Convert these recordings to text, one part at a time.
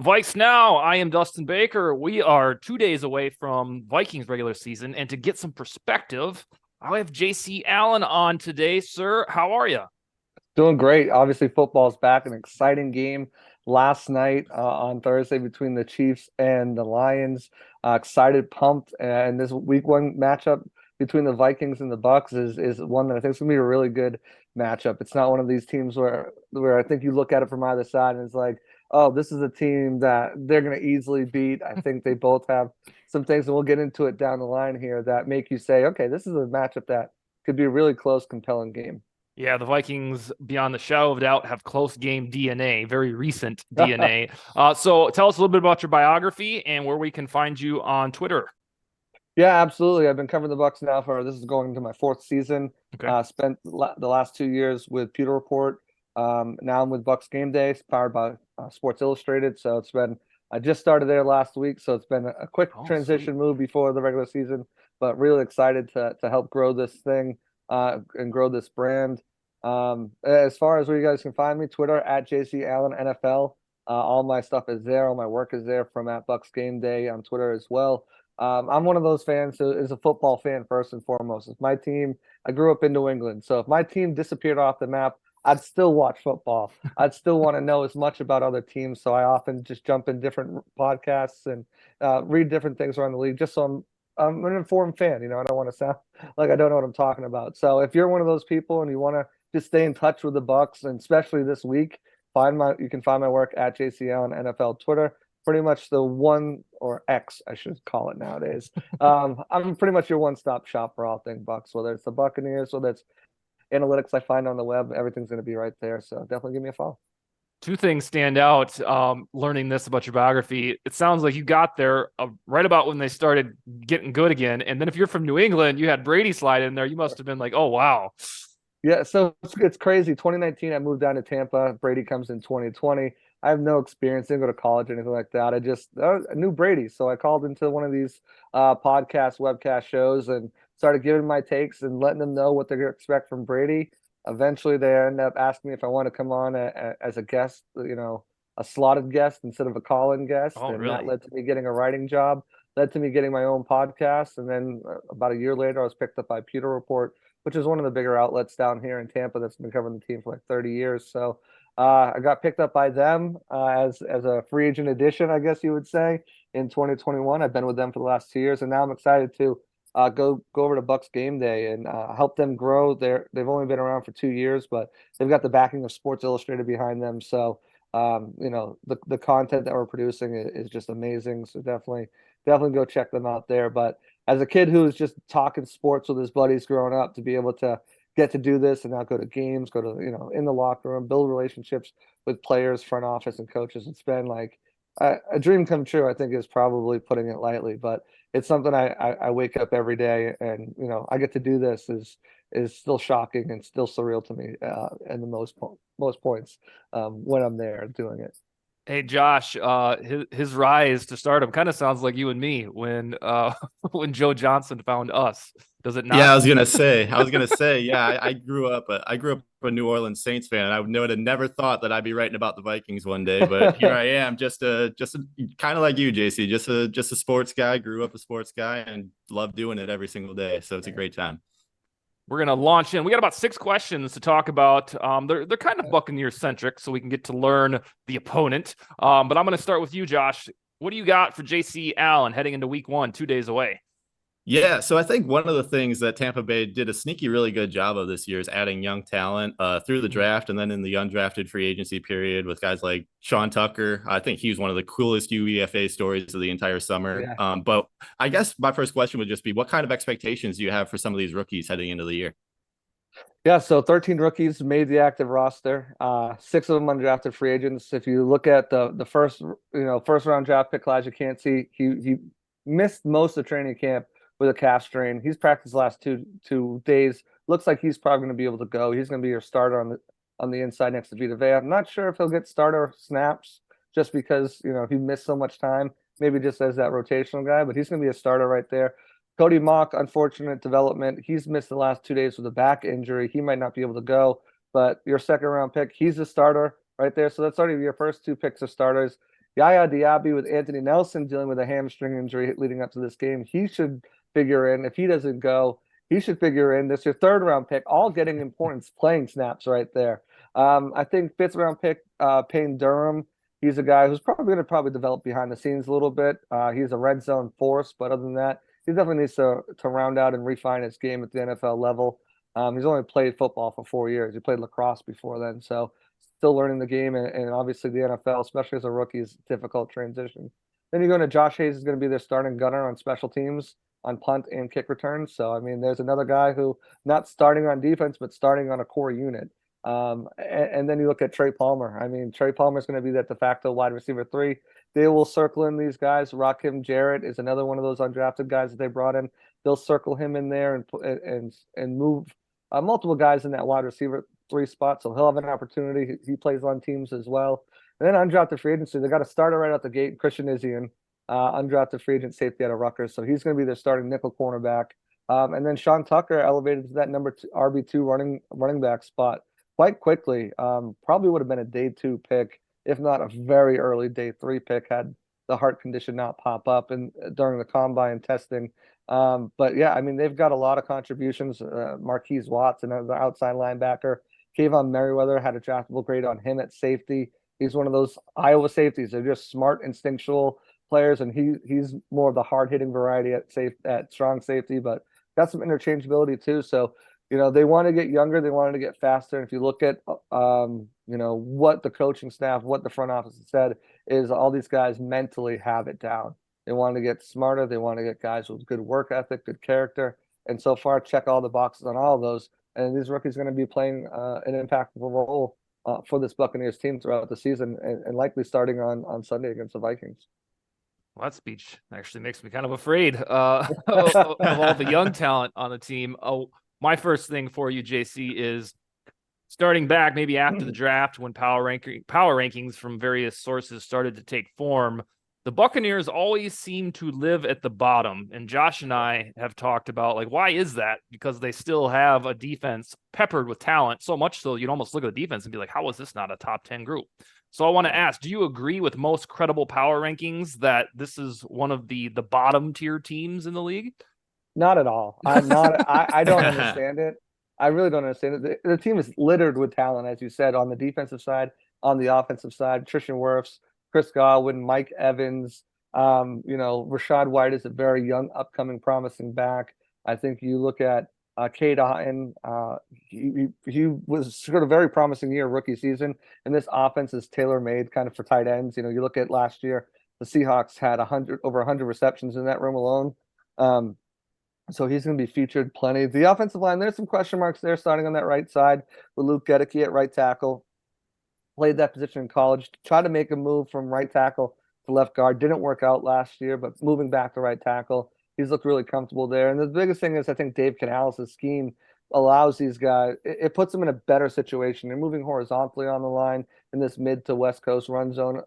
VikesNow, I am Dustin Baker. We are 2 days away from Vikings regular season, and to get some perspective, I have JC Allen on today. Sir, how are you? Doing great. Obviously, football's back. An exciting game last night on Thursday between the Chiefs and the Lions. Excited, pumped, and this week one matchup between the Vikings and the Bucks is one that I think is gonna be a really good matchup. It's not one of these teams where I think you look at it from either side and it's like, oh, this is a team that they're gonna easily beat. I think they both have some things, and we'll get into it down the line here that make you say, okay, this is a matchup that could be a really close, compelling game. Yeah, the Vikings, beyond the shadow of a doubt, have close game DNA, very recent DNA. So tell us a little bit about your biography and where we can find you on Twitter. Yeah, absolutely. I've been covering the Bucks now for this is going into my fourth season. Okay. Spent the last 2 years with Pewter Report. Now I'm with BucsGameday, powered by Sports Illustrated. So I just started there last week, so it's been a quick Oh, sweet. transition move before the regular season, but really excited to help grow this thing and grow this brand. As far as where you guys can find me, Twitter at JC Allen NFL. All my stuff is there. All my work is there from at BucsGameday on Twitter as well. I'm one of those fans who is a football fan first and foremost. If my team, I grew up in New England, so if my team disappeared off the map, I'd still watch football. I'd still want to know as much about other teams. So I often just jump in different podcasts and read different things around the league, just so I'm an informed fan. I don't want to sound like I don't know what I'm talking about. So if you're one of those people and you want to just stay in touch with the Bucks, and especially this week, you can find my work at JCL and NFL Twitter. Pretty much the one or X, I should call it nowadays. I'm pretty much your one-stop shop for all things Bucks, whether it's the Buccaneers, whether it's analytics I find on the web, everything's going to be right there. So definitely give me a follow. Two things stand out learning this about your biography. It sounds like you got there right about when they started getting good again. And then if you're from New England, you had Brady slide in there. You must have been like, oh, wow. Yeah, so it's crazy. 2019, I moved down to Tampa. Brady comes in 2020. I have no experience, didn't go to college or anything like that. I knew Brady, so I called into one of these podcast, webcast shows and started giving my takes and letting them know what they're going to expect from Brady. Eventually, they end up asking me if I want to come on as a guest, a slotted guest instead of a call-in guest, Oh, and that really? led to me getting a writing job, led to me getting my own podcast, and then about a year later, I was picked up by Pewter Report, which is one of the bigger outlets down here in Tampa that's been covering the team for like 30 years. So I got picked up by them as a free agent addition, I guess you would say, in 2021. I've been with them for the last 2 years, and now I'm excited to go over to BucsGameday and help them grow. They've only been around for 2 years, but they've got the backing of Sports Illustrated behind them. So the content that we're producing is just amazing. So definitely go check them out there. But as a kid who was just talking sports with his buddies growing up, to be able to get to do this and now go to games, go to in the locker room, build relationships with players, front office, and coaches, it's been like a dream come true. I think is probably putting it lightly, but it's something I wake up every day and I get to do this is still shocking and still surreal to me in the most points when I'm there doing it. Hey, Josh, his rise to stardom kind of sounds like you and me when when Joe Johnson found us. Does it Yeah, not? yeah, I grew up a New Orleans Saints fan, and I would have never thought that I'd be writing about the Vikings one day. But here I am, just a kind of like you, JC, just a sports guy. Grew up a sports guy, and love doing it every single day. So it's a great time. We're gonna launch in. We got about 6 questions to talk about. They're kind of Buccaneer centric, so we can get to learn the opponent. But I'm gonna start with you, Josh. What do you got for JC Allen heading into Week 1, 2 days away? Yeah, so I think one of the things that Tampa Bay did a sneaky, really good job of this year is adding young talent through the draft and then in the undrafted free agency period with guys like Sean Tucker. I think he was one of the coolest UEFA stories of the entire summer. Yeah. But I guess my first question would just be, what kind of expectations do you have for some of these rookies heading into the year? Yeah, so 13 rookies made the active roster. Six of them undrafted free agents. If you look at the first round draft pick, Elijah Cansey, he missed most of training camp with a calf strain. He's practiced the last two days. Looks like he's probably going to be able to go. He's going to be your starter on the inside next to Vita Vea. I'm not sure if he'll get starter snaps just because he missed so much time. Maybe just as that rotational guy, but he's going to be a starter right there. Cody Mock, unfortunate development. He's missed the last 2 days with a back injury. He might not be able to go, but your second round pick, he's a starter right there. So that's already your first two picks of starters. Yaya Diaby with Anthony Nelson dealing with a hamstring injury leading up to this game. He should figure in. If he doesn't go, he should figure in. This your third round pick, all getting important playing snaps right there. I think fifth round pick, Payne Durham. He's a guy who's probably going to develop behind the scenes a little bit. He's a red zone force, but other than that, he definitely needs to round out and refine his game at the NFL level. He's only played football for 4 years. He played lacrosse before then, so still learning the game, and obviously the NFL, especially as a rookie, is a difficult transition. Then you go into Josh Hayes is going to be their starting gunner on special teams, on punt and kick returns. So I mean, there's another guy who not starting on defense, but starting on a core unit. And then you look at Trey Palmer. I mean, Trey Palmer is going to be that de facto wide receiver 3. They will circle in these guys. Rakim Jarrett is another one of those undrafted guys that they brought in. They'll circle him in there and move multiple guys in that wide receiver 3 spot. So he'll have an opportunity. He plays on teams as well. And then undrafted free agency, they got a starter right out the gate, Christian Izzian, undrafted free agent safety out of Rutgers. So he's going to be their starting nickel cornerback. And then Sean Tucker elevated to that number 2 RB2 running back spot quite quickly. Probably would have been a day 2 pick, if not a very early day 3 pick, had the heart condition not pop up and during the combine testing. But yeah, I mean, they've got a lot of contributions. Marquise Watts, another outside linebacker. Kayvon Merriweather had a draftable grade on him at safety. He's one of those Iowa safeties. They're just smart, instinctual players, and he's more of the hard hitting variety at strong safety, but got some interchangeability too. So they want to get younger, they wanted to get faster. And if you look at what the coaching staff, what the front office has said, is all these guys mentally have it down. They want to get smarter. They want to get guys with good work ethic, good character, and so far check all the boxes on all of those. And these rookies are going to be playing an impactful role for this Buccaneers team throughout the season, and likely starting on Sunday against the Vikings. Well, that speech actually makes me kind of afraid of all the young talent on the team. Oh, my first thing for you, JC, is starting back maybe after the draft when power rankings from various sources started to take form. The Buccaneers always seem to live at the bottom, and Josh and I have talked about, why is that? Because they still have a defense peppered with talent, so much so you'd almost look at the defense and be like, how is this not a top 10 group? So I want to ask, do you agree with most credible power rankings that this is one of the bottom tier teams in the league? Not at all. I'm not. I don't understand it. I really don't understand it. The team is littered with talent, as you said, on the defensive side, on the offensive side. Trishan Wirfs, Chris Godwin, Mike Evans. Rashad White is a very young, upcoming, promising back. I think you look at Cade Otton. He was sort of very promising year, rookie season, and this offense is tailor-made kind of for tight ends. You look at last year, the Seahawks had over 100 receptions in that room alone. So he's going to be featured plenty. The offensive line, there's some question marks there starting on that right side with Luke Gedeke at right tackle. Played that position in college. Tried to make a move from right tackle to left guard. Didn't work out last year, but moving back to right tackle, he's looked really comfortable there. And the biggest thing is I think Dave Canales' scheme allows these guys, it puts them in a better situation. They're moving horizontally on the line in this mid to West Coast run zone,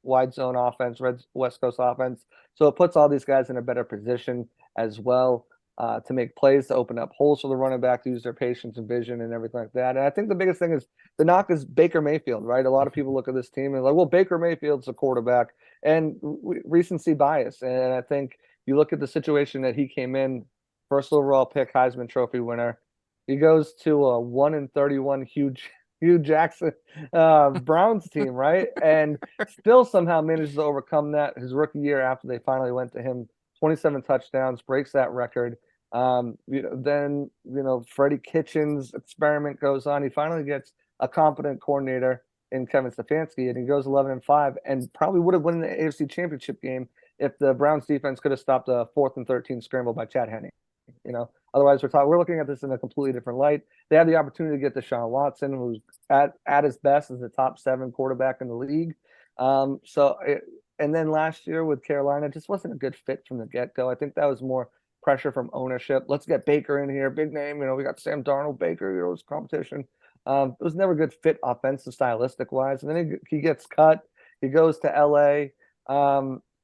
wide zone offense, West Coast offense. So it puts all these guys in a better position as well. To make plays, to open up holes for the running back, to use their patience and vision and everything like that. And I think the biggest thing is the knock is Baker Mayfield, right? A lot of people look at this team and like, well, Baker Mayfield's a quarterback, and recency bias. And I think you look at the situation that he came in, first overall pick, Heisman Trophy winner. He goes to a 1-31 Hugh Jackson Browns team, right? And still somehow manages to overcome that his rookie year after they finally went to him. 27 touchdowns, breaks that record. Then Freddie Kitchens' experiment goes on. He finally gets a competent coordinator in Kevin Stefanski, and he goes 11-5, and probably would have won the AFC Championship game if the Browns defense could have stopped a 4th and 13 scramble by Chad Henne. Otherwise we're looking at this in a completely different light. They have the opportunity to get Deshaun Watson, who's at his best as the top 7 quarterback in the league. And then last year with Carolina, just wasn't a good fit from the get-go. I think that was more pressure from ownership. Let's get Baker in here, big name. We got Sam Darnold, Baker. It's competition. It was never a good fit offensive, stylistic wise. And then he gets cut. He goes to LA,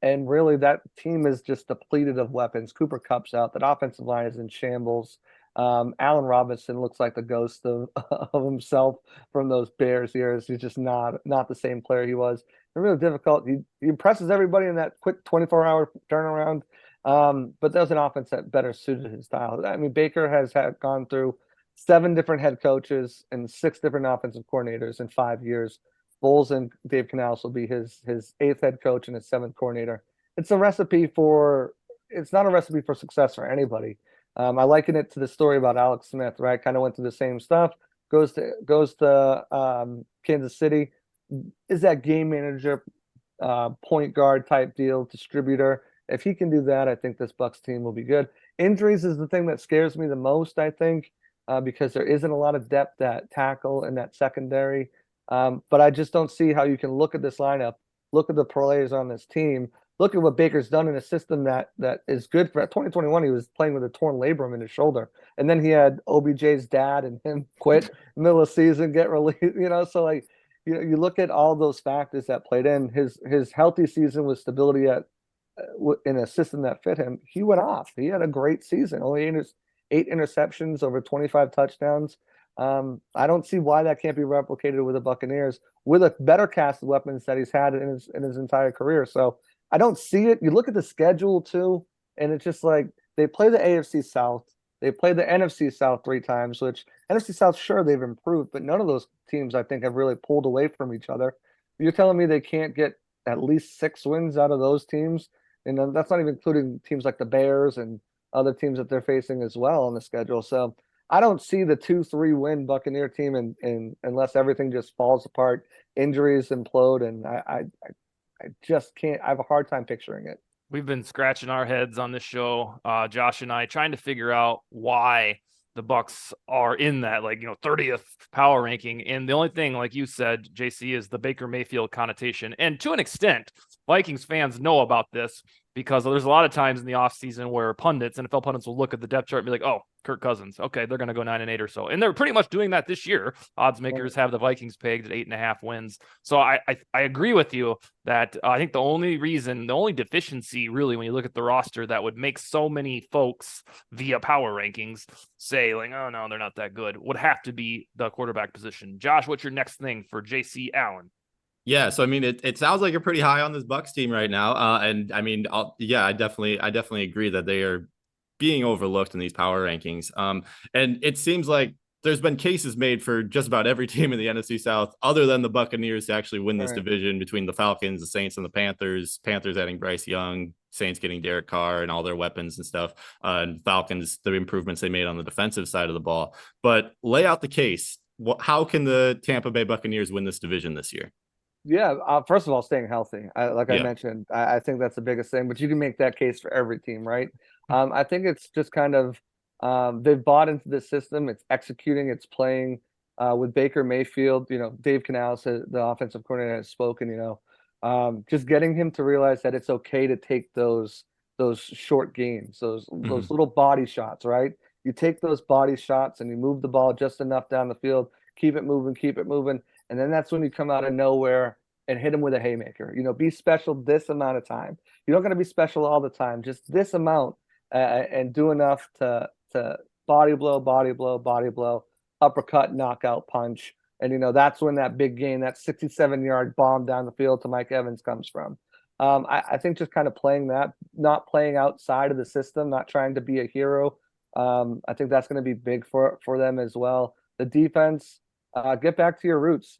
and really that team is just depleted of weapons. Cooper Kupp's out. That offensive line is in shambles. Allen Robinson looks like the ghost of himself from those Bears years. He's just not the same player he was. They're really difficult. He impresses everybody in that quick 24-hour turnaround. But there's an offense that better suited his style. I mean, Baker has gone through 7 different head coaches and 6 different offensive coordinators in 5 years. Bowles and Dave Canales will be his 8th head coach and his 7th coordinator. It's not a recipe for success for anybody. I liken it to the story about Alex Smith, right? Kind of went through the same stuff. Goes to Kansas City, is that game manager, point guard type deal, distributor. If he can do that, I think this Bucs team will be good. Injuries is the thing that scares me the most, I think, because there isn't a lot of depth at tackle in that secondary. But I just don't see how you can look at this lineup, look at the players on this team, look at what Baker's done in a system that is good for 2021. He was playing with a torn labrum in his shoulder. And then he had OBJ's dad and him quit middle of season, get released, so like, you look at all those factors that played in. His healthy season with stability in a system that fit him. He went off. He had a great season. Only 8 interceptions, over 25 touchdowns. I don't see why that can't be replicated with the Buccaneers with a better cast of weapons that he's had in his entire career. So I don't see it. You look at the schedule too, and it's just like they play the AFC South. They play the NFC South 3 times, which NFC South, sure, they've improved, but none of those teams, I think, have really pulled away from each other. You're telling me they can't get at least 6 wins out of those teams? And that's not even including teams like the Bears and other teams that they're facing as well on the schedule. So I don't see the 2-3 win Buccaneer team in unless everything just falls apart, injuries implode, and I just can't. I have a hard time picturing it. We've been scratching our heads on this show, Josh and I, trying to figure out why the Bucs are in that 30th power ranking. And the only thing, like you said, JC, is the Baker Mayfield connotation. And to an extent, Vikings fans know about this because there's a lot of times in the offseason where NFL pundits will look at the depth chart and be like, oh, Kirk Cousins. Okay, they're going to go 9-8 or so. And they're pretty much doing that this year. Odds makers have the Vikings pegged at 8.5 wins. So I agree with you that I think the only deficiency really when you look at the roster that would make so many folks via power rankings say like, oh no, they're not that good, would have to be the quarterback position. Josh, what's your next thing for JC Allen? Yeah, so I mean, it sounds like you're pretty high on this Bucs team right now, and I mean, I definitely agree that they are being overlooked in these power rankings. And it seems like there's been cases made for just about every team in the NFC South, other than the Buccaneers, to actually win this division between the Falcons, the Saints, and the Panthers. Panthers adding Bryce Young, Saints getting Derek Carr and all their weapons and stuff, and Falcons, the improvements they made on the defensive side of the ball. But lay out the case. How can the Tampa Bay Buccaneers win this division this year? Yeah, first of all, staying healthy. I mentioned, I think that's the biggest thing. But you can make that case for every team, right? I think it's just kind of they've bought into the system. It's executing. It's playing with Baker Mayfield. Dave Canales, the offensive coordinator, has spoken. Just getting him to realize that it's okay to take those short gains, those little body shots, right? You take those body shots and you move the ball just enough down the field, keep it moving. And then that's when you come out of nowhere and hit him with a haymaker. Be special this amount of time. You're not going to be special all the time, just this amount, and do enough to body blow, uppercut, knockout punch. And, that's when that big gain, that 67-yard bomb down the field to Mike Evans comes from. I think just kind of playing that, not playing outside of the system, not trying to be a hero. I think that's going to be big for them as well. The defense, get back to your roots.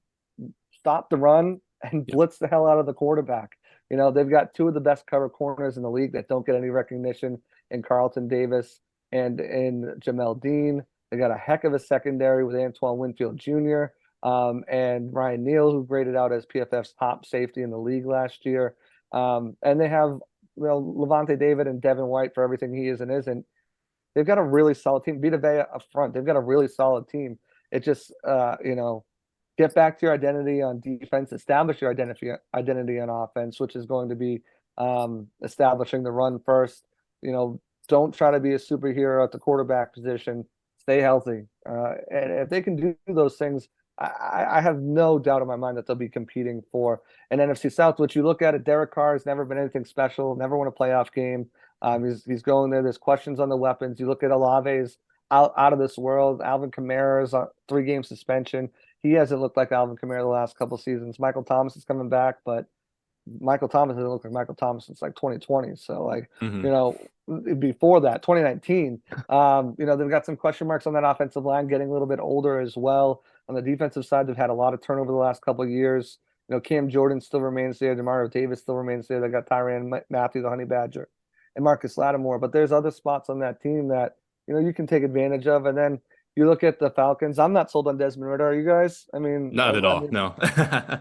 Stop the run and blitz the hell out of the quarterback. They've got 2 of the best cover corners in the league that don't get any recognition in Carlton Davis and in Jamel Dean. They got a heck of a secondary with Antoine Winfield Jr. And Ryan Neal, who graded out as PFF's top safety in the league last year. And they have Levante David and Devin White for everything he is and isn't. They've got a really solid team. Vita Vea up front. They've got a really solid team. It just, get back to your identity on defense, establish your identity on offense, which is going to be establishing the run first. Don't try to be a superhero at the quarterback position. Stay healthy. And if they can do those things, I have no doubt in my mind that they'll be competing for an NFC South, which you look at it, Derek Carr has never been anything special, never won a playoff game. He's going there. There's questions on the weapons. You look at Olave's out of this world. Alvin Kamara's 3-game suspension. He hasn't looked like Alvin Kamara the last couple seasons. Michael Thomas is coming back, but Michael Thomas doesn't look like Michael Thomas since like 2020. So like, Mhm. you know, before that, 2019, you know, they've got some question marks on that offensive line, getting a little bit older as well. On the defensive side, they've had a lot of turnover the last couple of years. You know, Cam Jordan still remains there. Demario Davis still remains there. They got Tyrann Matthew, the Honey Badger, and Marcus Lattimore. But there's other spots on that team that, you know, you can take advantage of. And then you look at the Falcons. I'm not sold on Desmond Ridder. Are you guys? I mean, Not at all. No.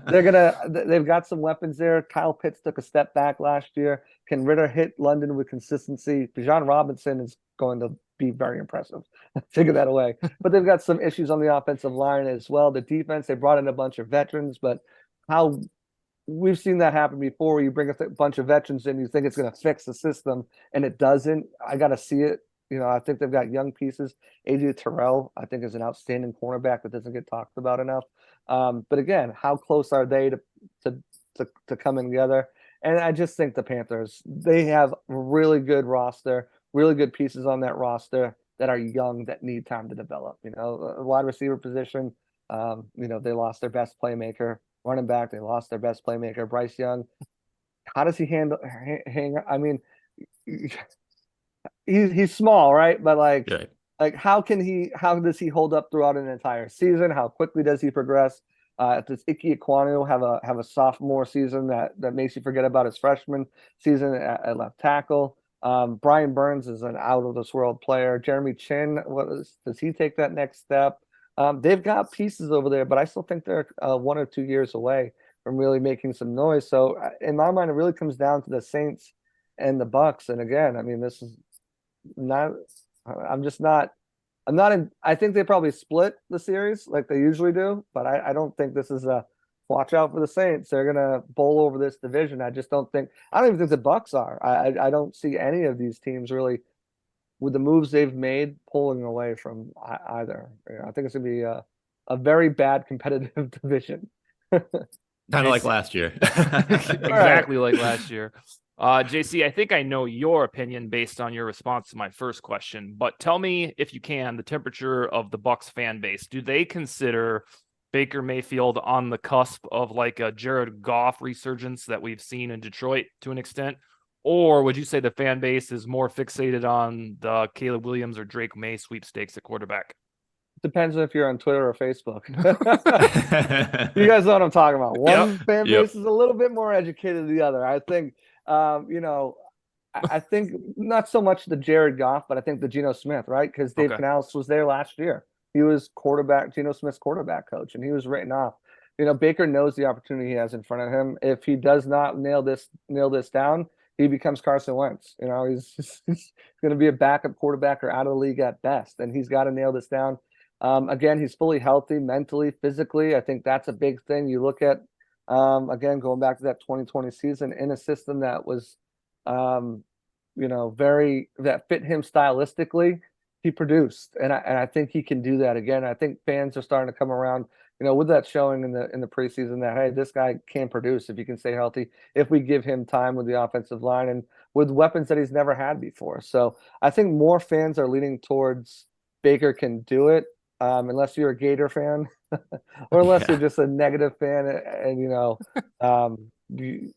they've got some weapons there. Kyle Pitts took a step back last year. Can Ridder hit London with consistency? Bijan Robinson is going to be very impressive. Figure that away. But they've got some issues on the offensive line as well. The defense, they brought in a bunch of veterans, but how we've seen that happen before, where you bring a bunch of veterans in, you think it's going to fix the system, and it doesn't. I got to see it. You know, I think they've got young pieces. AJ Terrell, I think, is an outstanding cornerback that doesn't get talked about enough. But again, how close are they to coming together? And I just think the Panthers, they have a really good roster, really good pieces on that roster that are young, that need time to develop. You know, a wide receiver position, you know, they lost their best playmaker. Running back, they lost their best playmaker, Bryce Young. How does he hang? I mean, he's small, right? But Yeah. like how does he hold up throughout an entire season? How quickly does he progress? Does Ike Ekwonu have a sophomore season that makes you forget about his freshman season at left tackle? Brian Burns is an out of this world player. Jeremy Chin, does he take that next step? They've got pieces over there, but I still think they're 1 or 2 years away from really making some noise. So in my mind, it really comes down to the Saints and the Bucks. And again, I mean, this is not. I'm just not. I'm not in. I think they probably split the series like they usually do, but I don't think this is a watch out for the Saints. They're gonna bowl over this division. I just don't think. I don't even think the Bucks are. I don't see any of these teams really, with the moves they've made, pulling away from either. You know, I think it's gonna be a very bad competitive division. Kind of like last year. Exactly like last year. JC, I think I know your opinion based on your response to my first question, but tell me, if you can, the temperature of the Bucks fan base. Do they consider Baker Mayfield on the cusp of like a Jared Goff resurgence that we've seen in Detroit to an extent? Or would you say the fan base is more fixated on the Caleb Williams or Drake May sweepstakes at quarterback? Depends if you're on Twitter or Facebook. You guys know what I'm talking about. One fan base is a little bit more educated than the other. I think, you know, I think not so much the Jared Goff, but I think the Geno Smith, right? Because Dave Canales was there last year. He was Geno Smith's quarterback coach, and he was written off. You know, Baker knows the opportunity he has in front of him. If he does not nail this down, he becomes Carson Wentz. You know, he's going to be a backup quarterback or out of the league at best, and he's got to nail this down. Again, he's fully healthy mentally, physically. I think that's a big thing. You look at, again, going back to that 2020 season in a system that was, you know, that fit him stylistically, he produced. And I think he can do that again. I think fans are starting to come around, you know, with that showing in the preseason that, hey, this guy can produce if he can stay healthy, if we give him time with the offensive line and with weapons that he's never had before. So I think more fans are leaning towards Baker can do it. Unless you're a Gator fan, or unless you're just a negative fan, and you know, I mean,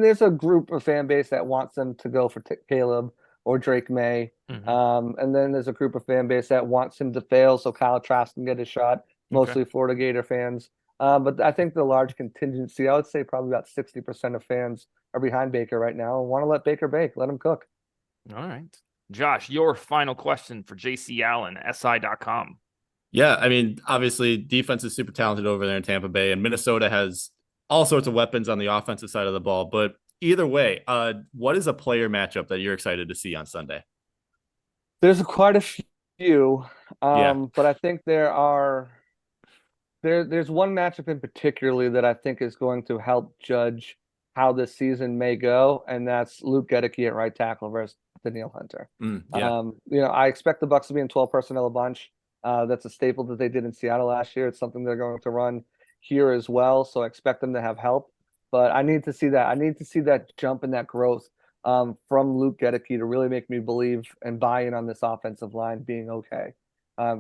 there's a group of fan base that wants them to go for Caleb or Drake May, and then there's a group of fan base that wants him to fail so Kyle Trask can get a shot. Mostly Florida Gator fans, but I think the large contingency, I would say probably about 60% of fans are behind Baker right now and want to let Baker bake, let him cook. All right, Josh, your final question for JC Allen, SI.com. Yeah, I mean, obviously, defense is super talented over there in Tampa Bay, and Minnesota has all sorts of weapons on the offensive side of the ball. But either way, what is a player matchup that you're excited to see on Sunday? There's quite a few, but I think there's one matchup in particularly that I think is going to help judge how this season may go, and that's Luke Goedeke at right tackle versus Danielle Hunter. You know, I expect the Bucs to be in 12 personnel a bunch. That's a staple that they did in Seattle last year. It's something they're going to run here as well. So I expect them to have help. But I need to see that. I need to see that jump and that growth from Luke Goedeke to really make me believe and buy in on this offensive line being okay.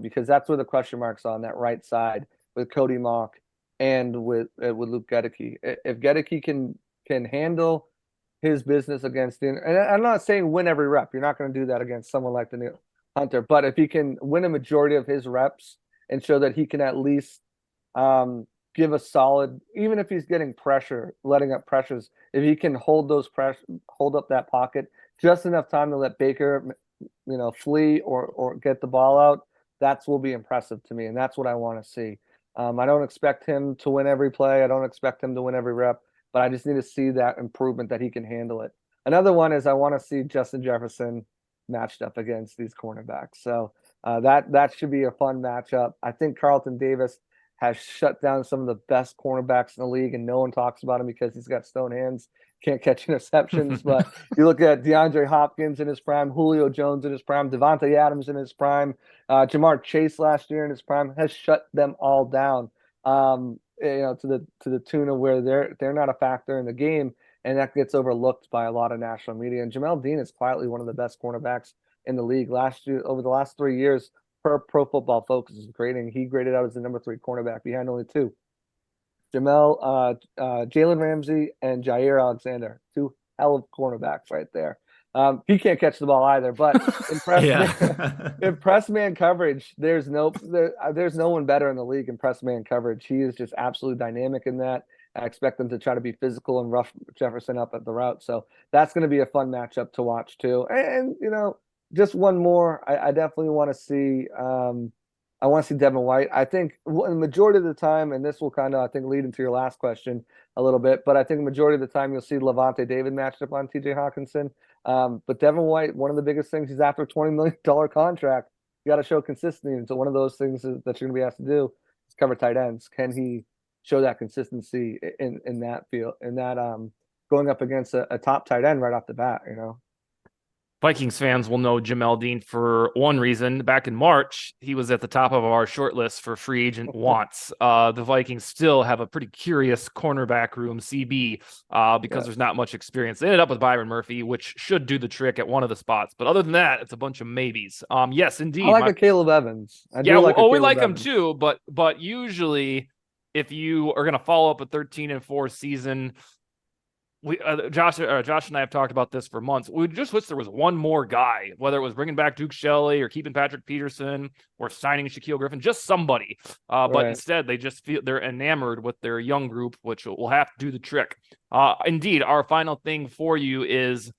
Because that's where the question marks are on that right side with Cody Mauch and with Luke Goedeke. If Goedeke can can handle his business against and I'm not saying win every rep. You're not going to do that against someone like Daniil Hunter, but if he can win a majority of his reps and show that he can at least give a solid, even if he's getting pressure, letting up pressures, if he can hold up that pocket just enough time to let Baker, flee or get the ball out, that's will be impressive to me, and that's what I want to see. I don't expect him to win every play. I don't expect him to win every rep, but I just need to see that improvement that he can handle it. Another one is I want to see Justin Jefferson matched up against these cornerbacks. So that should be a fun matchup. I think Carlton Davis has shut down some of the best cornerbacks in the league, and no one talks about him because he's got stone hands, can't catch interceptions. But you look at DeAndre Hopkins in his prime, Julio Jones in his prime, Devontae Adams in his prime, Jamar Chase last year in his prime, has shut them all down. To the tune of where they're not a factor in the game, and that gets overlooked by a lot of national media. And Jamel Dean is quietly one of the best cornerbacks in the league. Last year, over the last 3 years, per Pro Football Focus grading, he graded out as the number 3 cornerback behind only 2. Jalen Ramsey and Jair Alexander, 2 hell of cornerbacks right there. He can't catch the ball either, but in press man coverage, there's no one better in the league in press man coverage. He is just absolutely dynamic in that. I expect them to try to be physical and rough Jefferson up at the route. So that's going to be a fun matchup to watch too. And just one more, I definitely want to see. I want to see Devin White. I think the majority of the time, and this will kind of, I think, lead into your last question a little bit, but I think the majority of the time you'll see Levante David matched up on TJ Hawkinson. But Devin White, one of the biggest things, he's after a $20 million contract. You got to show consistency. And so one of those things that you're going to be asked to do is cover tight ends. Can he show that consistency in that field, in that going up against a top tight end right off the bat, Vikings fans will know Jamel Dean for one reason. Back in March, he was at the top of our short list for free agent wants. The Vikings still have a pretty curious cornerback room, CB, because there's not much experience. They ended up with Byron Murphy, which should do the trick at one of the spots. But other than that, it's a bunch of maybes. Yes, indeed. I like a Caleb Evans. We like him too. But usually, if you are going to follow up a 13-4 season, Josh and I have talked about this for months. We just wish there was one more guy, whether it was bringing back Duke Shelley or keeping Patrick Peterson or signing Shaquille Griffin, just somebody. But instead, they just feel they're enamored with their young group, which will have to do the trick. Indeed, our final thing for you is,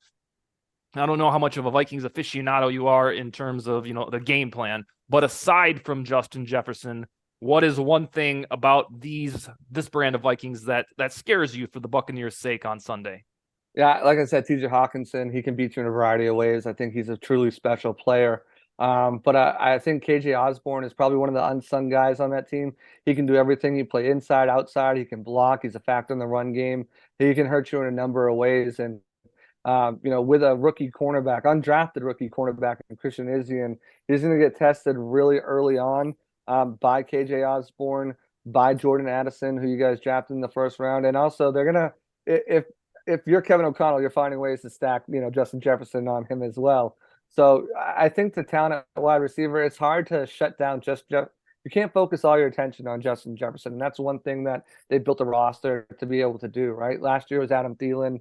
I don't know how much of a Vikings aficionado you are in terms of the game plan, but aside from Justin Jefferson, what is one thing about this brand of Vikings that scares you for the Buccaneers' sake on Sunday? Yeah, like I said, TJ Hawkinson, he can beat you in a variety of ways. I think he's a truly special player. But I think KJ Osborne is probably one of the unsung guys on that team. He can do everything. He play inside, outside. He can block. He's a factor in the run game. He can hurt you in a number of ways. And with a rookie cornerback, undrafted rookie cornerback, and Christian Izien, he's going to get tested really early on. By KJ Osborne, by Jordan Addison, who you guys drafted in the first round. And also they're going to, if you're Kevin O'Connell, you're finding ways to stack, Justin Jefferson on him as well. So I think the talent at wide receiver, it's hard to shut down you can't focus all your attention on Justin Jefferson. And that's one thing that they built a roster to be able to do, right? Last year was Adam Thielen.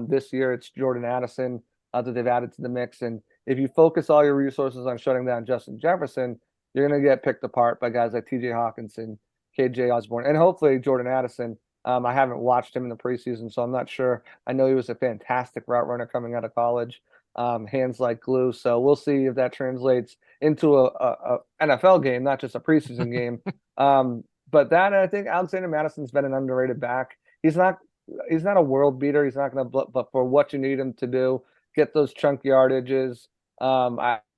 This year it's Jordan Addison that they've added to the mix. And if you focus all your resources on shutting down Justin Jefferson, you're going to get picked apart by guys like TJ Hawkinson, KJ Osborne, and hopefully Jordan Addison. I haven't watched him in the preseason, so I'm not sure. I know he was a fantastic route runner coming out of college, hands like glue. So we'll see if that translates into a NFL game, not just a preseason game. But that, I think Alexander Madison's been an underrated back. He's not a world beater. He's not going to, but for what you need him to do, get those chunk yardages.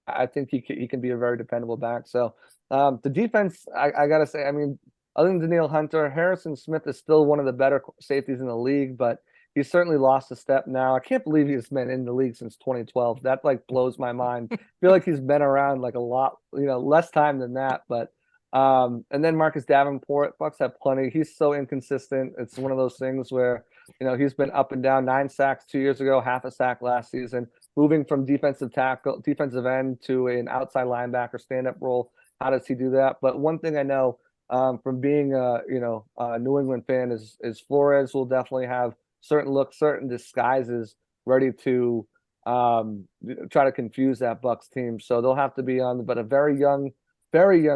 I think he can be a very dependable back. So the defense, I got to say, I mean, other than Daniil Hunter, Harrison Smith is still one of the better safeties in the league, but he's certainly lost a step now. I can't believe he's been in the league since 2012. That blows my mind. I feel like he's been around a lot, less time than that. But and then Marcus Davenport, Bucs have plenty. He's so inconsistent. It's one of those things where he's been up and down. 9 sacks 2 years ago, half a sack last season. Moving from defensive end to an outside linebacker stand-up role. How does he do that? But one thing I know from being a New England fan is Flores will definitely have certain looks, certain disguises ready to try to confuse that Bucs team. So they'll have to be on, but a very young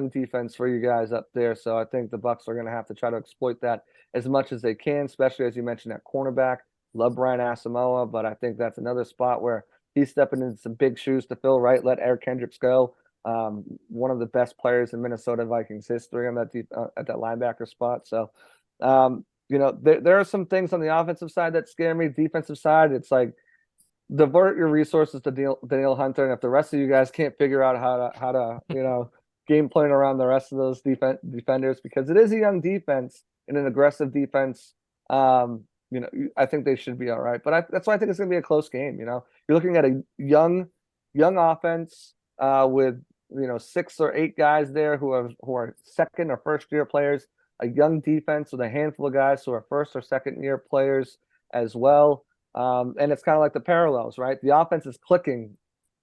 defense for you guys up there. So I think the Bucs are going to have to try to exploit that as much as they can, especially as you mentioned at cornerback. Love Brian Asamoah, but I think that's another spot where he's stepping into some big shoes to fill, right? Let Eric Kendricks go. One of the best players in Minnesota Vikings history on that at that linebacker spot. So, there are some things on the offensive side that scare me. Defensive side, it's like divert your resources to Danielle Hunter, and if the rest of you guys can't figure out how to game plan around the rest of those defenders, because it is a young defense and an aggressive defense. I think they should be all right. But that's why I think it's going to be a close game. You're looking at a young offense with 6 or 8 guys there who are second or first year players. A young defense with a handful of guys who are first or second year players as well. And it's kind of like the parallels, right? The offense is clicking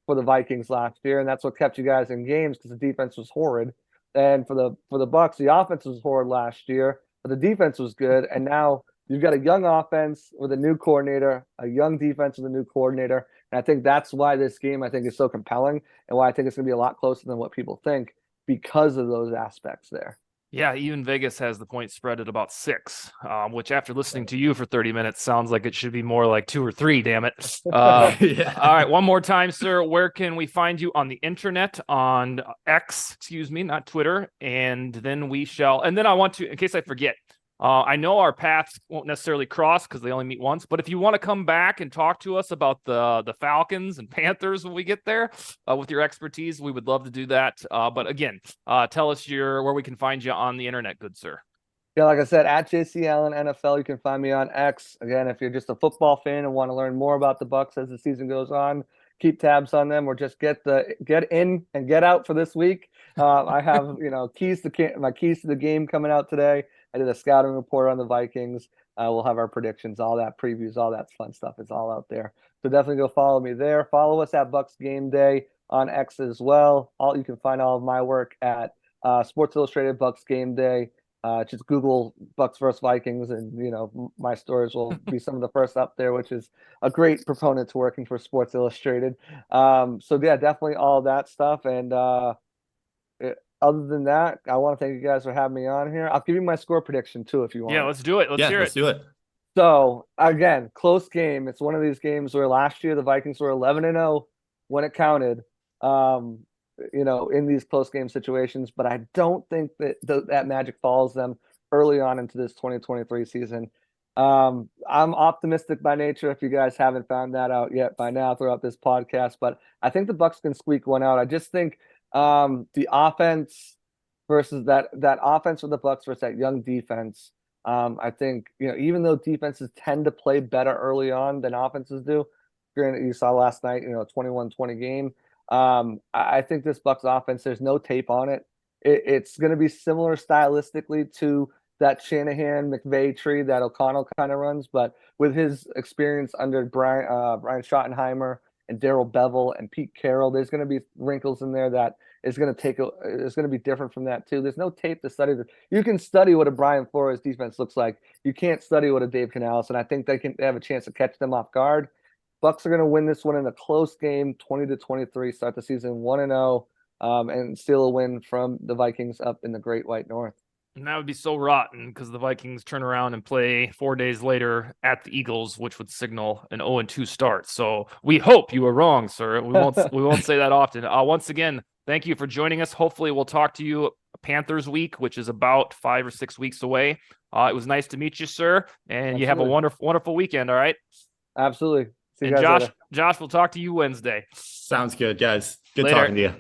for the Vikings last year, and that's what kept you guys in games because the defense was horrid. And for the Bucs, the offense was horrid last year, but the defense was good. And now you've got a young offense with a new coordinator, a young defense with a new coordinator. And I think that's why this game, I think, is so compelling and why I think it's going to be a lot closer than what people think because of those aspects there. Yeah, even Vegas has the point spread at about 6, which after listening to you for 30 minutes sounds like it should be more like 2 or 3, damn it. Yeah. All right, one more time, sir. Where can we find you on the internet, on X, not Twitter? And then I want to, in case I forget, I know our paths won't necessarily cross because they only meet once, but if you want to come back and talk to us about the Falcons and Panthers when we get there with your expertise, we would love to do that. But again, tell us where we can find you on the internet, good sir. Yeah, like I said, at JC Allen NFL, you can find me on X. Again, if you're just a football fan and want to learn more about the Bucs as the season goes on, keep tabs on them or just get in and get out for this week. I have my keys to the game coming out today. I did a scouting report on the Vikings. We'll have our predictions, all that previews, all that fun stuff is all out there. So definitely go follow me there. Follow us at BucsGameday on X as well. You can find all of my work at Sports Illustrated BucsGameday. Just Google Bucs vs Vikings, and my stories will be some of the first up there, which is a great proponent to working for Sports Illustrated. So yeah, definitely all that stuff. And other than that, I want to thank you guys for having me on here. I'll give you my score prediction too, if you want. Yeah, let's do it. Let's hear it. Let's do it. So again, close game. It's one of these games where last year the Vikings were 11-0 when it counted. In these close game situations, but I don't think that magic follows them early on into this 2023 season. I'm optimistic by nature, if you guys haven't found that out yet by now throughout this podcast, but I think the Bucs can squeak one out. I just think the offense versus that offense with the Bucs versus that young defense. I think, even though defenses tend to play better early on than offenses do, granted, you saw last night, a 21-20 game. I think this Bucs offense, there's no tape on it. It's going to be similar stylistically to that Shanahan-McVay tree that O'Connell kind of runs, but with his experience under Brian Schottenheimer and Darrell Bevell and Pete Carroll, there's going to be wrinkles in there that is going to be different from that too. There's no tape to study. You can study what a Brian Flores defense looks like. You can't study what a Dave Canales, and I think they have a chance to catch them off guard. Bucs are going to win this one in a close game, 20-23, start the season 1-0, and steal a win from the Vikings up in the Great White North. And that would be so rotten because the Vikings turn around and play 4 days later at the Eagles, which would signal an 0-2 start. So we hope you were wrong, sir. We won't say that often. Once again, thank you for joining us. Hopefully we'll talk to you Panthers week, which is about 5 or 6 weeks away. It was nice to meet you, sir. And Absolutely. You have a wonderful weekend. All right. Absolutely. See you guys later. Josh, we'll talk to you Wednesday. Sounds good, guys. Good Later. talking to you.